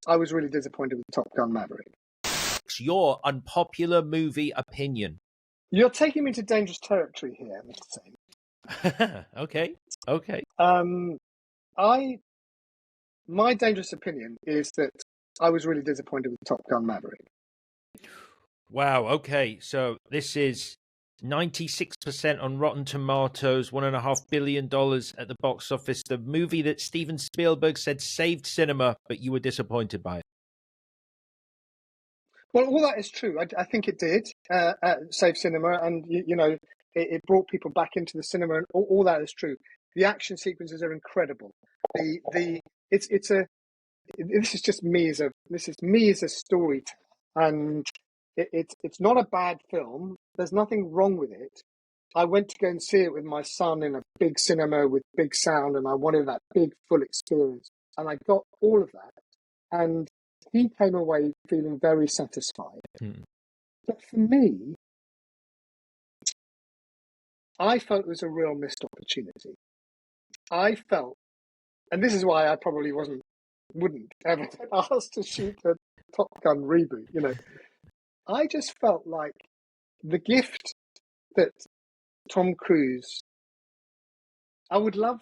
I was really disappointed with Top Gun Maverick. Your unpopular movie opinion. You're taking me to dangerous territory here, Mr. Singh. Okay. My dangerous opinion is that I was really disappointed with Top Gun Maverick. Wow. Okay. So this is 96% on Rotten Tomatoes, $1.5 billion at the box office. The movie that Steven Spielberg said saved cinema, but you were disappointed by it. Well, all that is true. I think it did save cinema, and it brought people back into the cinema, and all that is true. The action sequences are incredible. This is just me as a storyteller, and it's not a bad film. There's nothing wrong with it. I went to go and see it with my son in a big cinema with big sound, and I wanted that big full experience, and I got all of that, and he came away feeling very satisfied. But for me, I felt it was a real missed opportunity. I felt, and this is why I probably wouldn't ever get asked to shoot a Top Gun reboot. I just felt like the gift that Tom Cruise. I would love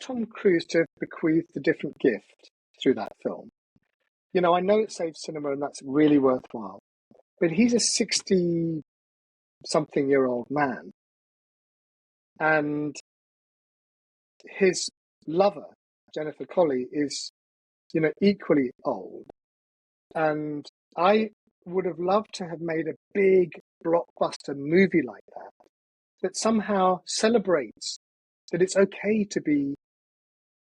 Tom Cruise to have bequeathed a different gift through that film. I know it saves cinema, and that's really worthwhile. But he's a 60-something-year-old man, and his lover, Jennifer Connelly, is, equally old. And I would have loved to have made a big blockbuster movie like that somehow celebrates that it's okay to be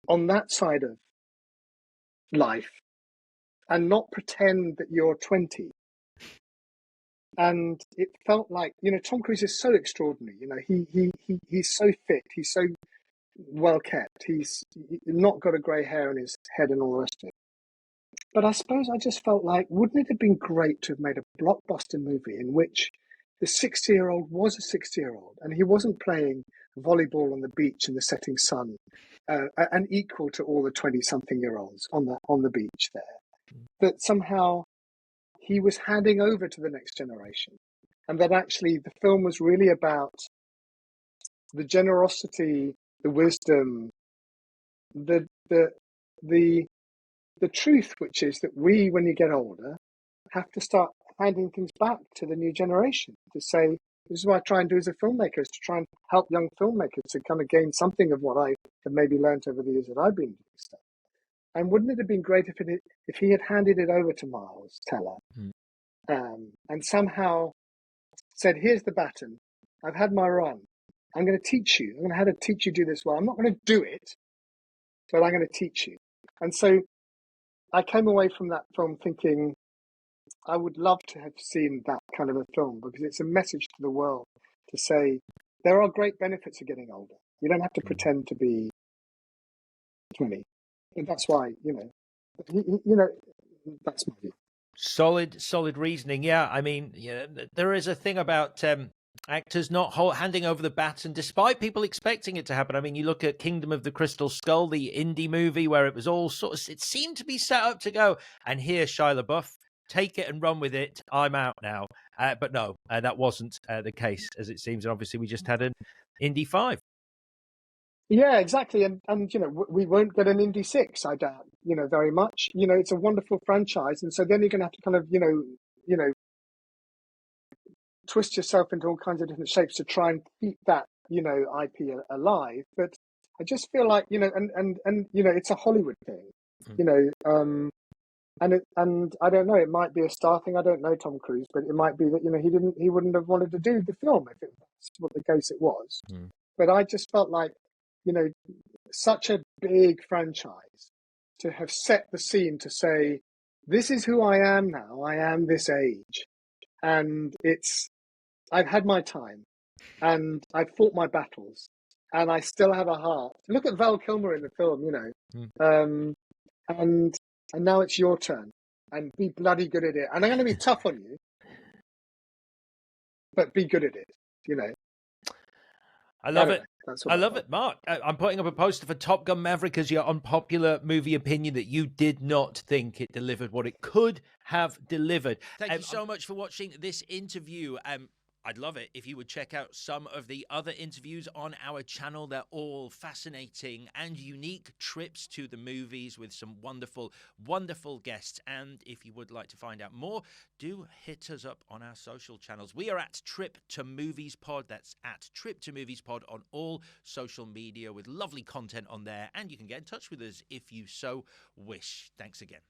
on that side of life and not pretend that you're 20. And it felt like, Tom Cruise is so extraordinary. He's so fit. He's so well kept. He's not got a grey hair in his head and all the rest of it. But I suppose I just felt like, wouldn't it have been great to have made a blockbuster movie in which the 60-year-old was a 60-year-old and he wasn't playing volleyball on the beach in the setting sun, and equal to all the 20-something-year-olds on the beach there. That somehow he was handing over to the next generation, and that actually the film was really about the generosity, the wisdom, the truth, which is that we, when you get older, have to start handing things back to the new generation to say, this is what I try and do as a filmmaker, is to try and help young filmmakers to kind of gain something of what I have maybe learned over the years that I've been doing stuff. And wouldn't it have been great if he had handed it over to Miles Teller, and somehow said, here's the baton, I've had my run, I'm going to teach you, I'm going to how to teach you do this well. I'm not going to do it, but I'm going to teach you. And so I came away from that film thinking, I would love to have seen that kind of a film, because it's a message to the world to say there are great benefits of getting older. You don't have to pretend to be 20. And that's why, that's my view. Solid reasoning. Yeah, I mean, there is a thing about actors not handing over the baton, despite people expecting it to happen. I mean, you look at Kingdom of the Crystal Skull, the indie movie, where it was all it seemed to be set up to go. And here, Shia LaBeouf, take it and run with it. I'm out now. But no, that wasn't the case, as it seems. And obviously, we just had an Indy 5. Yeah, exactly. And we won't get an Indy 6, I doubt, very much. It's a wonderful franchise. And so then you're going to have to kind of, twist yourself into all kinds of different shapes to try and keep that, IP alive. But I just feel like, and it's a Hollywood thing, and I don't know, it might be a star thing. I don't know Tom Cruise, but it might be that, he wouldn't have wanted to do the film if it was what the case it was. But I just felt like, such a big franchise to have set the scene to say, this is who I am now. I am this age. And I've had my time and I've fought my battles and I still have a heart. Look at Val Kilmer in the film, and now it's your turn, and be bloody good at it. And I'm going to be tough on you, but be good at it, I love it. That's what I I love thought. it, Mark. I'm putting up a poster for Top Gun Maverick as your unpopular movie opinion that you did not think it delivered what it could have delivered. Thank you so much for watching this interview. I'd love it if you would check out some of the other interviews on our channel. They're all fascinating and unique trips to the movies with some wonderful, wonderful guests. And if you would like to find out more, do hit us up on our social channels. We are at Trip to Movies Pod. That's at Trip to Movies Pod on all social media with lovely content on there. And you can get in touch with us if you so wish. Thanks again.